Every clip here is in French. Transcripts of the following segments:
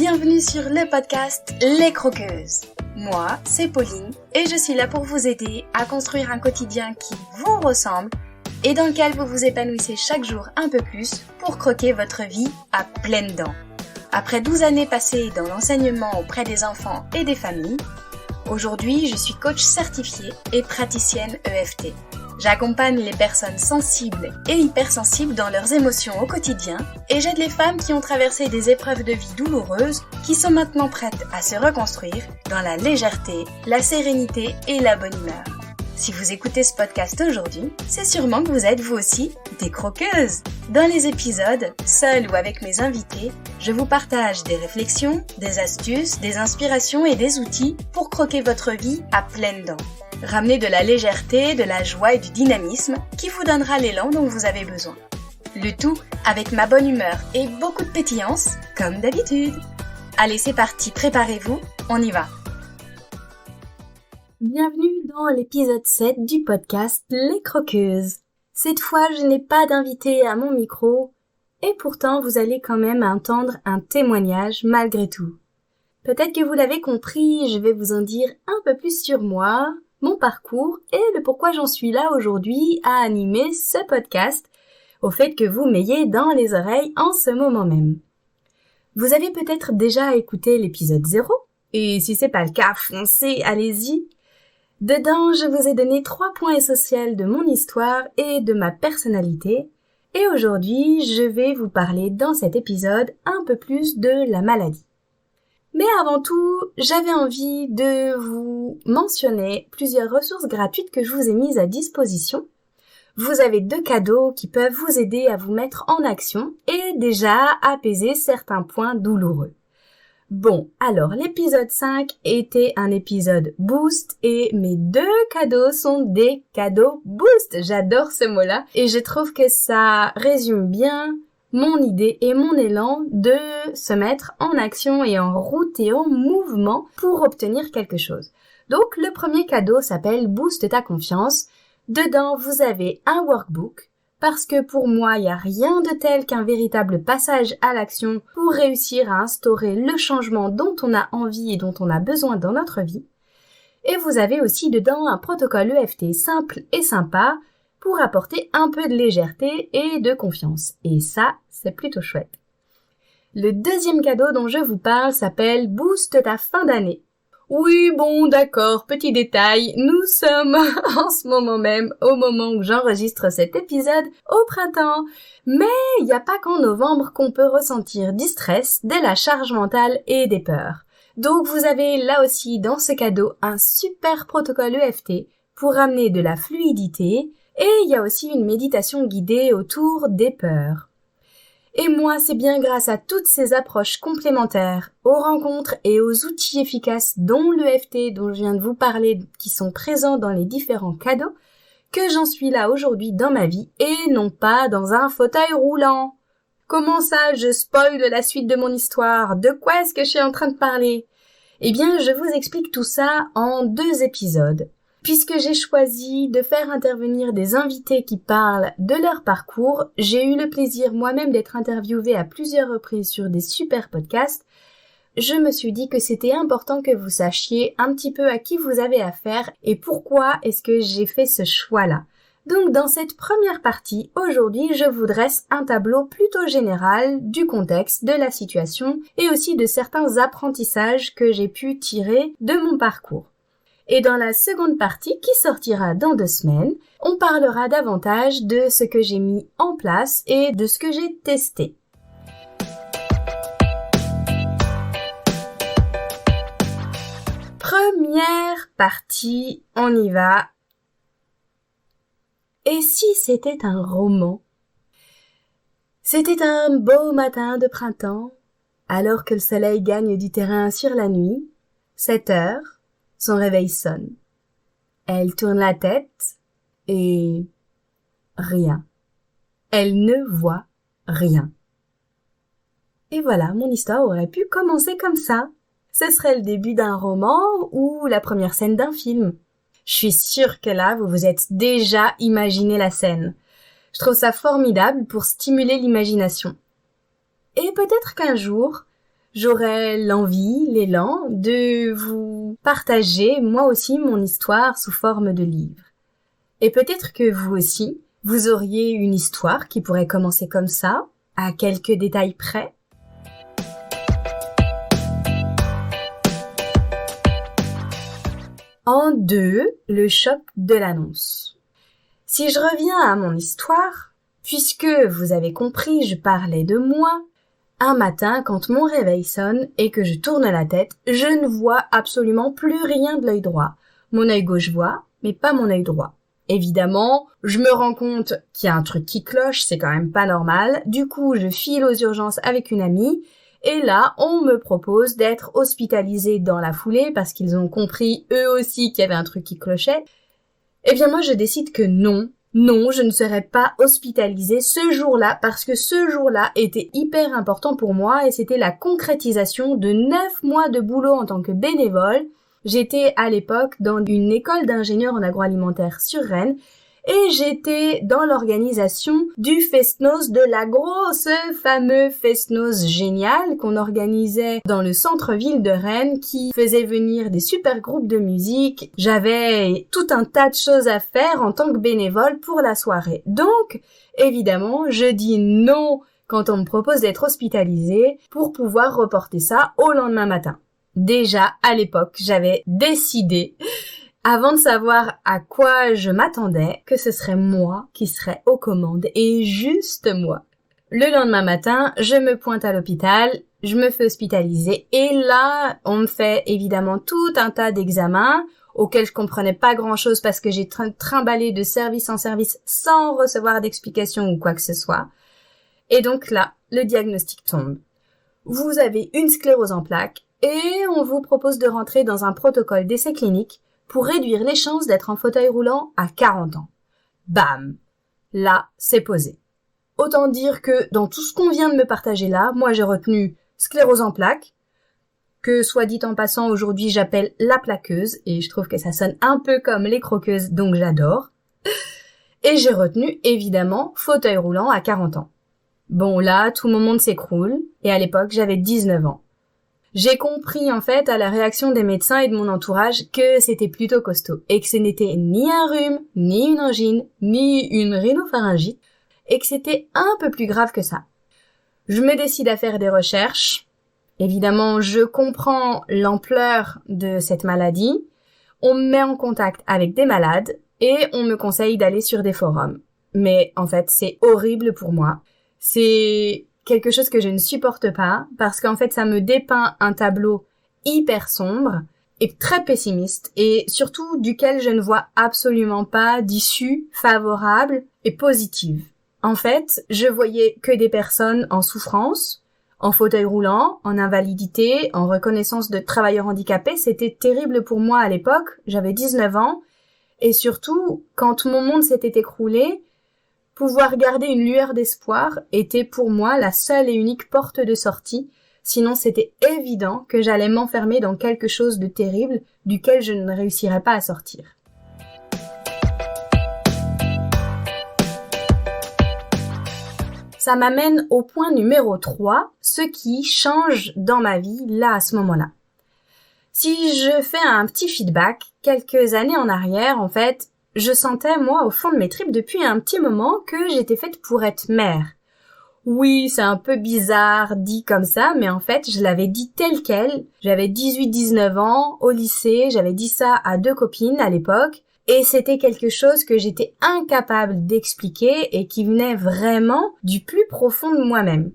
Bienvenue sur le podcast Les Croqueuses. Moi, c'est Pauline et je suis là pour vous aider à construire un quotidien qui vous ressemble et dans lequel vous vous épanouissez chaque jour un peu plus pour croquer votre vie à pleines dents. Après 12 années passées dans l'enseignement auprès des enfants et des familles, aujourd'hui je suis coach certifiée et praticienne EFT. J'accompagne les personnes sensibles et hypersensibles dans leurs émotions au quotidien et j'aide les femmes qui ont traversé des épreuves de vie douloureuses qui sont maintenant prêtes à se reconstruire dans la légèreté, la sérénité et la bonne humeur. Si vous écoutez ce podcast aujourd'hui, c'est sûrement que vous êtes vous aussi des croqueuses. Dans les épisodes, seule ou avec mes invités, je vous partage des réflexions, des astuces, des inspirations et des outils pour croquer votre vie à pleines dents. Ramenez de la légèreté, de la joie et du dynamisme qui vous donnera l'élan dont vous avez besoin. Le tout avec ma bonne humeur et beaucoup de pétillance, comme d'habitude. Allez, c'est parti, préparez-vous, on y va. Bienvenue dans l'épisode 7 du podcast Les Croqueuses. Cette fois, je n'ai pas d'invité à mon micro et pourtant vous allez quand même entendre un témoignage malgré tout. Peut-être que vous l'avez compris, je vais vous en dire un peu plus sur moi, mon parcours et le pourquoi j'en suis là aujourd'hui à animer ce podcast, au fait que vous m'ayez dans les oreilles en ce moment même. Vous avez peut-être déjà écouté l'épisode 0, et si c'est pas le cas, foncez, allez-y. Dedans, je vous ai donné 3 points essentiels de mon histoire et de ma personnalité, et aujourd'hui, je vais vous parler dans cet épisode un peu plus de la maladie. Mais avant tout, j'avais envie de vous mentionner plusieurs ressources gratuites que je vous ai mises à disposition. Vous avez 2 cadeaux qui peuvent vous aider à vous mettre en action et déjà apaiser certains points douloureux. Bon, alors l'épisode 5 était un épisode boost et mes 2 cadeaux sont des cadeaux boost. J'adore ce mot-là et je trouve que ça résume bien mon idée et mon élan de se mettre en action et en route et en mouvement pour obtenir quelque chose. Donc, le premier cadeau s'appelle Boost ta confiance. Dedans, vous avez un workbook parce que pour moi, il n'y a rien de tel qu'un véritable passage à l'action pour réussir à instaurer le changement dont on a envie et dont on a besoin dans notre vie. Et vous avez aussi dedans un protocole EFT simple et sympa pour apporter un peu de légèreté et de confiance. Et ça, c'est plutôt chouette. Le deuxième cadeau dont je vous parle s'appelle Boost ta fin d'année. Oui, bon, d'accord, petit détail, nous sommes en ce moment même, au moment où j'enregistre cet épisode, au printemps. Mais il n'y a pas qu'en novembre qu'on peut ressentir du stress, de la charge mentale et des peurs. Donc vous avez là aussi dans ce cadeau un super protocole EFT pour amener de la fluidité. Et il y a aussi une méditation guidée autour des peurs. Et moi, c'est bien grâce à toutes ces approches complémentaires, aux rencontres et aux outils efficaces dont l'EFT dont je viens de vous parler, qui sont présents dans les différents cadeaux, que j'en suis là aujourd'hui dans ma vie et non pas dans un fauteuil roulant. Comment ça, je spoil la suite de mon histoire? De quoi est-ce que je suis en train de parler? Eh bien, je vous explique tout ça en 2 épisodes. Puisque j'ai choisi de faire intervenir des invités qui parlent de leur parcours, j'ai eu le plaisir moi-même d'être interviewée à plusieurs reprises sur des super podcasts. Je me suis dit que c'était important que vous sachiez un petit peu à qui vous avez affaire et pourquoi est-ce que j'ai fait ce choix-là. Donc dans cette première partie, aujourd'hui, je vous dresse un tableau plutôt général du contexte, de la situation et aussi de certains apprentissages que j'ai pu tirer de mon parcours. Et dans la seconde partie, qui sortira dans 2 semaines, on parlera davantage de ce que j'ai mis en place et de ce que j'ai testé. Première partie, on y va. Et si c'était un roman? C'était un beau matin de printemps, alors que le soleil gagne du terrain sur la nuit, 7 heures. Son réveil sonne. Elle tourne la tête et rien. Elle ne voit rien. Et voilà, mon histoire aurait pu commencer comme ça. Ce serait le début d'un roman ou la première scène d'un film. Je suis sûre que là, vous vous êtes déjà imaginé la scène. Je trouve ça formidable pour stimuler l'imagination. Et peut-être qu'un jour, j'aurais l'envie, l'élan de vous partager moi aussi mon histoire sous forme de livre. Et peut-être que vous aussi, vous auriez une histoire qui pourrait commencer comme ça, à quelques détails près. En 2, le choc de l'annonce. Si je reviens à mon histoire, puisque vous avez compris, je parlais de moi, un matin, quand mon réveil sonne et que je tourne la tête, je ne vois absolument plus rien de l'œil droit. Mon œil gauche voit, mais pas mon œil droit. Évidemment, je me rends compte qu'il y a un truc qui cloche, c'est quand même pas normal. Du coup, je file aux urgences avec une amie. Et là, on me propose d'être hospitalisée dans la foulée parce qu'ils ont compris eux aussi qu'il y avait un truc qui clochait. Eh bien moi, je décide que non, je ne serai pas hospitalisée ce jour-là parce que ce jour-là était hyper important pour moi et c'était la concrétisation de 9 mois de boulot en tant que bénévole. J'étais à l'époque dans une école d'ingénieurs en agroalimentaire sur Rennes et j'étais dans l'organisation du Fest-Noz, de la grosse fameux Fest-Noz génial qu'on organisait dans le centre-ville de Rennes qui faisait venir des super groupes de musique. J'avais tout un tas de choses à faire en tant que bénévole pour la soirée. Donc, évidemment, je dis non quand on me propose d'être hospitalisée pour pouvoir reporter ça au lendemain matin. Déjà, à l'époque, j'avais décidé, avant de savoir à quoi je m'attendais, que ce serait moi qui serais aux commandes, et juste moi. Le lendemain matin, je me pointe à l'hôpital, je me fais hospitaliser, et là, on me fait évidemment tout un tas d'examens, auxquels je comprenais pas grand-chose parce que j'ai trimballé de service en service sans recevoir d'explication ou quoi que ce soit. Et donc là, le diagnostic tombe. Vous avez une sclérose en plaques, et on vous propose de rentrer dans un protocole d'essai clinique pour réduire les chances d'être en fauteuil roulant à 40 ans. Bam! Là, c'est posé. Autant dire que dans tout ce qu'on vient de me partager là, moi j'ai retenu sclérose en plaques, que soit dit en passant aujourd'hui j'appelle la plaqueuse, et je trouve que ça sonne un peu comme les croqueuses, donc j'adore. Et j'ai retenu évidemment fauteuil roulant à 40 ans. Bon là, tout mon monde s'écroule, et à l'époque j'avais 19 ans. J'ai compris en fait à la réaction des médecins et de mon entourage que c'était plutôt costaud et que ce n'était ni un rhume, ni une angine, ni une rhinopharyngite et que c'était un peu plus grave que ça. Je me décide à faire des recherches. Évidemment, je comprends l'ampleur de cette maladie. On me met en contact avec des malades et on me conseille d'aller sur des forums. Mais en fait, c'est horrible pour moi. C'est quelque chose que je ne supporte pas parce qu'en fait ça me dépeint un tableau hyper sombre et très pessimiste et surtout duquel je ne vois absolument pas d'issue favorable et positive. En fait, je voyais que des personnes en souffrance, en fauteuil roulant, en invalidité, en reconnaissance de travailleurs handicapés. C'était terrible pour moi à l'époque, j'avais 19 ans et surtout quand mon monde s'était écroulé, pouvoir garder une lueur d'espoir était pour moi la seule et unique porte de sortie, sinon c'était évident que j'allais m'enfermer dans quelque chose de terrible duquel je ne réussirais pas à sortir. Ça m'amène au point numéro 3, ce qui change dans ma vie là à ce moment-là. Si je fais un petit feedback, quelques années en arrière, en fait, je sentais, moi, au fond de mes tripes, depuis un petit moment, que j'étais faite pour être mère. Oui, c'est un peu bizarre dit comme ça, mais en fait, je l'avais dit tel quel. J'avais 18-19 ans, au lycée, j'avais dit ça à 2 copines à l'époque, et c'était quelque chose que j'étais incapable d'expliquer et qui venait vraiment du plus profond de moi-même.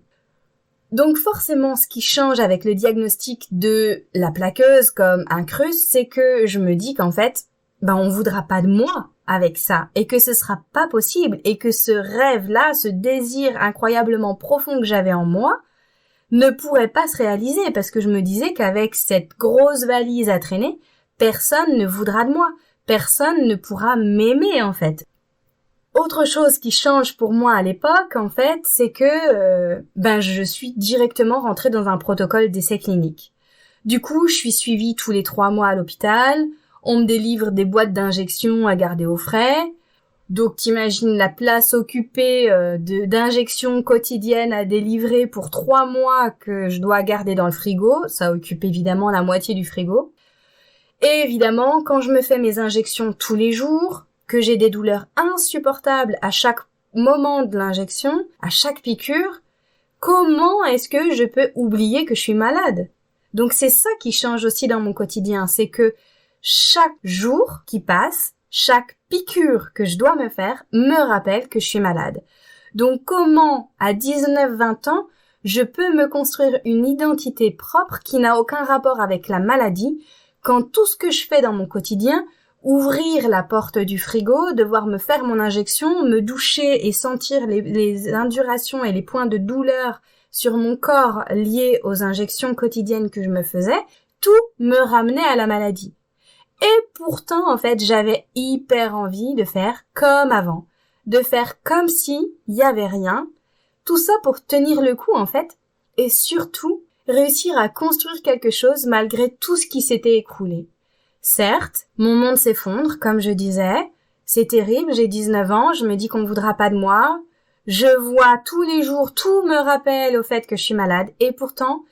Donc forcément, ce qui change avec le diagnostic de la plaqueuse comme incruste, c'est que je me dis qu'en fait, on voudra pas de moi avec ça et que ce sera pas possible et que ce rêve-là, ce désir incroyablement profond que j'avais en moi ne pourrait pas se réaliser parce que je me disais qu'avec cette grosse valise à traîner, personne ne voudra de moi, personne ne pourra m'aimer en fait. Autre chose qui change pour moi à l'époque, en fait, c'est que je suis directement rentrée dans un protocole d'essai clinique. Du coup, je suis suivie tous les 3 mois à l'hôpital. On me délivre des boîtes d'injections à garder au frais. Donc t'imagines la place occupée d'injections quotidiennes à délivrer pour 3 mois que je dois garder dans le frigo. Ça occupe évidemment la moitié du frigo. Et évidemment, quand je me fais mes injections tous les jours, que j'ai des douleurs insupportables à chaque moment de l'injection, à chaque piqûre, comment est-ce que je peux oublier que je suis malade? Donc c'est ça qui change aussi dans mon quotidien, c'est que chaque jour qui passe, chaque piqûre que je dois me faire me rappelle que je suis malade. Donc comment, à 19-20 ans, je peux me construire une identité propre qui n'a aucun rapport avec la maladie, quand tout ce que je fais dans mon quotidien, ouvrir la porte du frigo, devoir me faire mon injection, me doucher et sentir les indurations et les points de douleur sur mon corps liés aux injections quotidiennes que je me faisais, tout me ramenait à la maladie. Et pourtant, en fait, j'avais hyper envie de faire comme avant, de faire comme si il y avait rien, tout ça pour tenir le coup, en fait, et surtout, réussir à construire quelque chose malgré tout ce qui s'était écroulé. Certes, mon monde s'effondre, comme je disais, c'est terrible, j'ai 19 ans, je me dis qu'on ne voudra pas de moi, je vois tous les jours, tout me rappelle au fait que je suis malade, et pourtant,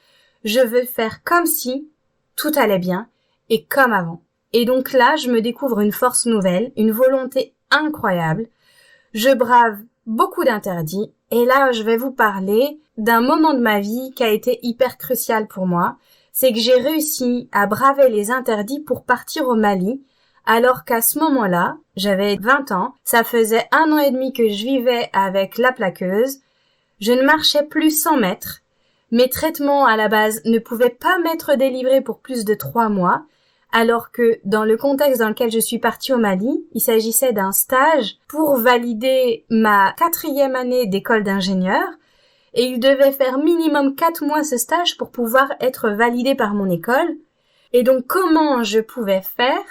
je veux faire comme si tout allait bien, et comme avant. Et donc là, je me découvre une force nouvelle, une volonté incroyable. Je brave beaucoup d'interdits. Et là, je vais vous parler d'un moment de ma vie qui a été hyper crucial pour moi. C'est que j'ai réussi à braver les interdits pour partir au Mali, alors qu'à ce moment-là, j'avais 20 ans. Ça faisait 1 an et demi que je vivais avec la plaqueuse. Je ne marchais plus 100 mètres. Mes traitements à la base ne pouvaient pas m'être délivrés pour plus de 3 mois. Alors que dans le contexte dans lequel je suis partie au Mali, il s'agissait d'un stage pour valider ma 4e année d'école d'ingénieur et il devait faire minimum 4 mois ce stage pour pouvoir être validé par mon école. Et donc comment je pouvais faire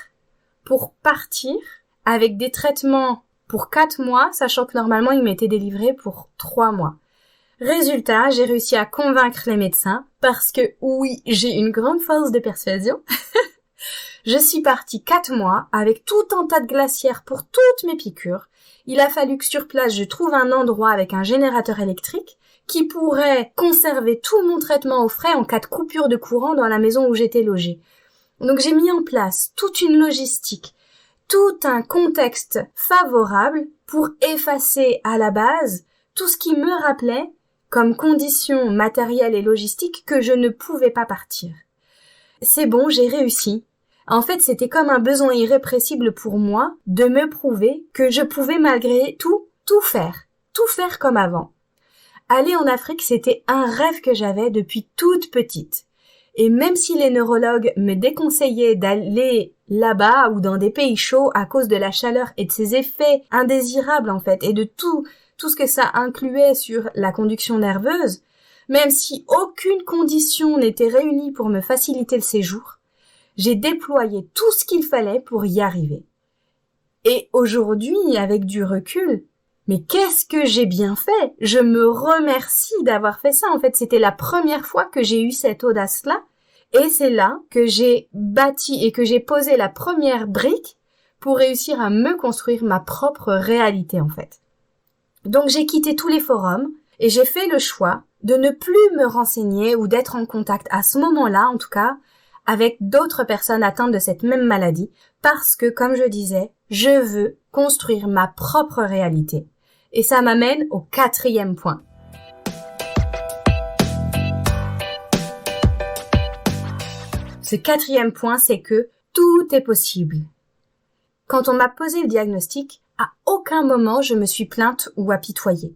pour partir avec des traitements pour 4 mois, sachant que normalement ils m'étaient délivrés pour 3 mois. Résultat, j'ai réussi à convaincre les médecins parce que oui, j'ai une grande force de persuasion. Je suis partie 4 mois avec tout un tas de glacières pour toutes mes piqûres. Il a fallu que sur place je trouve un endroit avec un générateur électrique qui pourrait conserver tout mon traitement au frais en cas de coupure de courant dans la maison où j'étais logée. Donc j'ai mis en place toute une logistique, tout un contexte favorable pour effacer à la base tout ce qui me rappelait comme conditions matérielles et logistiques que je ne pouvais pas partir. C'est bon, j'ai réussi. En fait, c'était comme un besoin irrépressible pour moi de me prouver que je pouvais malgré tout faire comme avant. Aller en Afrique, c'était un rêve que j'avais depuis toute petite. Et même si les neurologues me déconseillaient d'aller là-bas ou dans des pays chauds à cause de la chaleur et de ses effets indésirables en fait, et de tout ce que ça incluait sur la conduction nerveuse, même si aucune condition n'était réunie pour me faciliter le séjour, j'ai déployé tout ce qu'il fallait pour y arriver. Et aujourd'hui, avec du recul, mais qu'est-ce que j'ai bien fait? Je me remercie d'avoir fait ça. En fait, c'était la première fois que j'ai eu cette audace-là. Et c'est là que j'ai bâti et que j'ai posé la première brique pour réussir à me construire ma propre réalité, en fait. Donc, j'ai quitté tous les forums et j'ai fait le choix de ne plus me renseigner ou d'être en contact à ce moment-là, en tout cas, avec d'autres personnes atteintes de cette même maladie, parce que, comme je disais, je veux construire ma propre réalité. Et ça m'amène au 4e point. Ce 4e point, c'est que tout est possible. Quand on m'a posé le diagnostic, à aucun moment je me suis plainte ou apitoyée.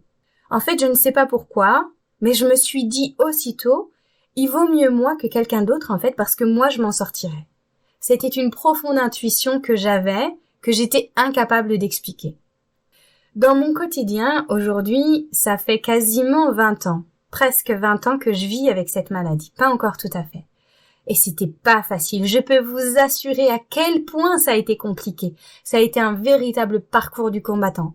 En fait, je ne sais pas pourquoi, mais je me suis dit aussitôt, il vaut mieux moi que quelqu'un d'autre en fait, parce que moi je m'en sortirai. C'était une profonde intuition que j'avais, que j'étais incapable d'expliquer. Dans mon quotidien, aujourd'hui, ça fait quasiment 20 ans, presque 20 ans que je vis avec cette maladie, pas encore tout à fait. Et c'était pas facile, je peux vous assurer à quel point ça a été compliqué. Ça a été un véritable parcours du combattant.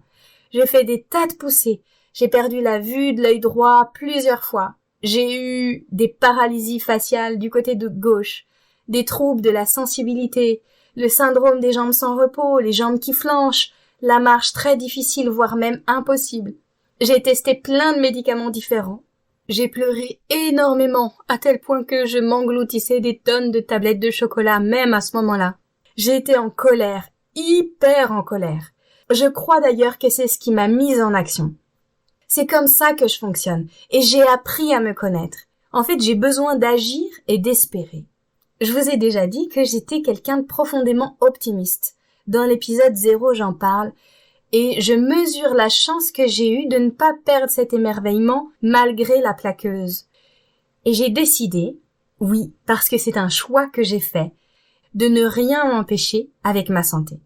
J'ai fait des tas de poussées, j'ai perdu la vue de l'œil droit plusieurs fois. J'ai eu des paralysies faciales du côté de gauche, des troubles de la sensibilité, le syndrome des jambes sans repos, les jambes qui flanchent, la marche très difficile, voire même impossible. J'ai testé plein de médicaments différents. J'ai pleuré énormément, à tel point que je m'engloutissais des tonnes de tablettes de chocolat, même à ce moment-là. J'ai été en colère, hyper en colère. Je crois d'ailleurs que c'est ce qui m'a mise en action. C'est comme ça que je fonctionne, et j'ai appris à me connaître. En fait, j'ai besoin d'agir et d'espérer. Je vous ai déjà dit que j'étais quelqu'un de profondément optimiste. Dans l'épisode 0, j'en parle, et je mesure la chance que j'ai eue de ne pas perdre cet émerveillement malgré la plaqueuse. Et j'ai décidé, oui, parce que c'est un choix que j'ai fait, de ne rien m'empêcher avec ma santé.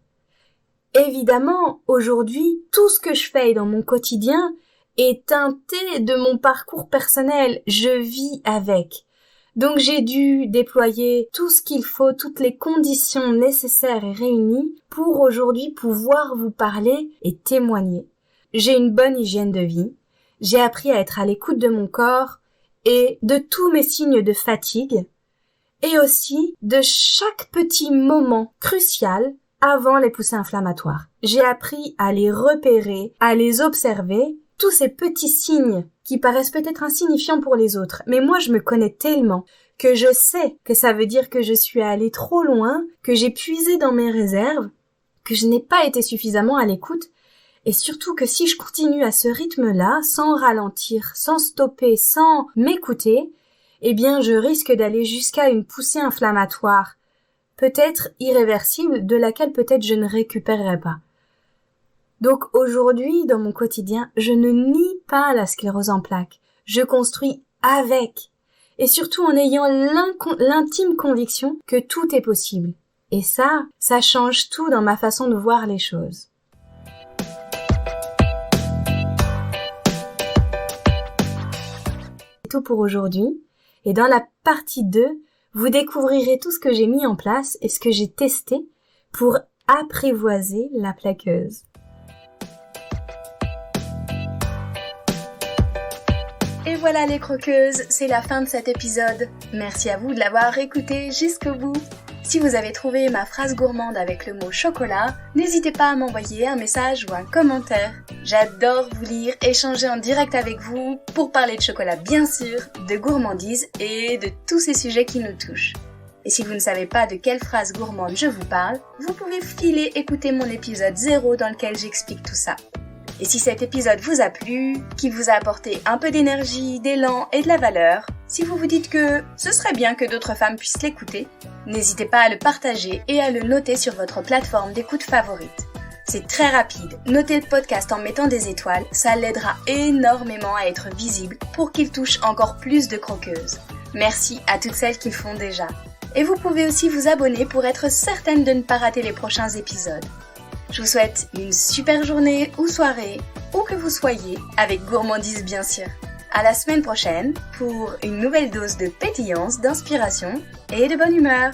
Évidemment, aujourd'hui, tout ce que je fais dans mon quotidien est teinté de mon parcours personnel. Je vis avec. Donc j'ai dû déployer tout ce qu'il faut, toutes les conditions nécessaires et réunies pour aujourd'hui pouvoir vous parler et témoigner. J'ai une bonne hygiène de vie. J'ai appris à être à l'écoute de mon corps et de tous mes signes de fatigue et aussi de chaque petit moment crucial avant les poussées inflammatoires. J'ai appris à les repérer, à les observer, tous ces petits signes qui paraissent peut-être insignifiants pour les autres. Mais moi, je me connais tellement que je sais que ça veut dire que je suis allée trop loin, que j'ai puisé dans mes réserves, que je n'ai pas été suffisamment à l'écoute, et surtout que si je continue à ce rythme-là, sans ralentir, sans stopper, sans m'écouter, eh bien je risque d'aller jusqu'à une poussée inflammatoire, peut-être irréversible, de laquelle peut-être je ne récupérerai pas. Donc aujourd'hui, dans mon quotidien, je ne nie pas la sclérose en plaques. Je construis avec. Et surtout en ayant l'intime conviction que tout est possible. Et ça change tout dans ma façon de voir les choses. C'est tout pour aujourd'hui. Et dans la partie 2, vous découvrirez tout ce que j'ai mis en place et ce que j'ai testé pour apprivoiser la plaqueuse. Et voilà les croqueuses, c'est la fin de cet épisode. Merci à vous de l'avoir écouté jusqu'au bout. Si vous avez trouvé ma phrase gourmande avec le mot chocolat, n'hésitez pas à m'envoyer un message ou un commentaire. J'adore vous lire, échanger en direct avec vous pour parler de chocolat bien sûr, de gourmandise et de tous ces sujets qui nous touchent. Et si vous ne savez pas de quelle phrase gourmande je vous parle, vous pouvez filer écouter mon épisode 0 dans lequel j'explique tout ça. Et si cet épisode vous a plu, qu'il vous a apporté un peu d'énergie, d'élan et de la valeur, si vous vous dites que ce serait bien que d'autres femmes puissent l'écouter, n'hésitez pas à le partager et à le noter sur votre plateforme d'écoute favorite. C'est très rapide, notez le podcast en mettant des étoiles, ça l'aidera énormément à être visible pour qu'il touche encore plus de croqueuses. Merci à toutes celles qui le font déjà. Et vous pouvez aussi vous abonner pour être certaine de ne pas rater les prochains épisodes. Je vous souhaite une super journée ou soirée, où que vous soyez, avec gourmandise bien sûr. À la semaine prochaine pour une nouvelle dose de pétillance, d'inspiration et de bonne humeur.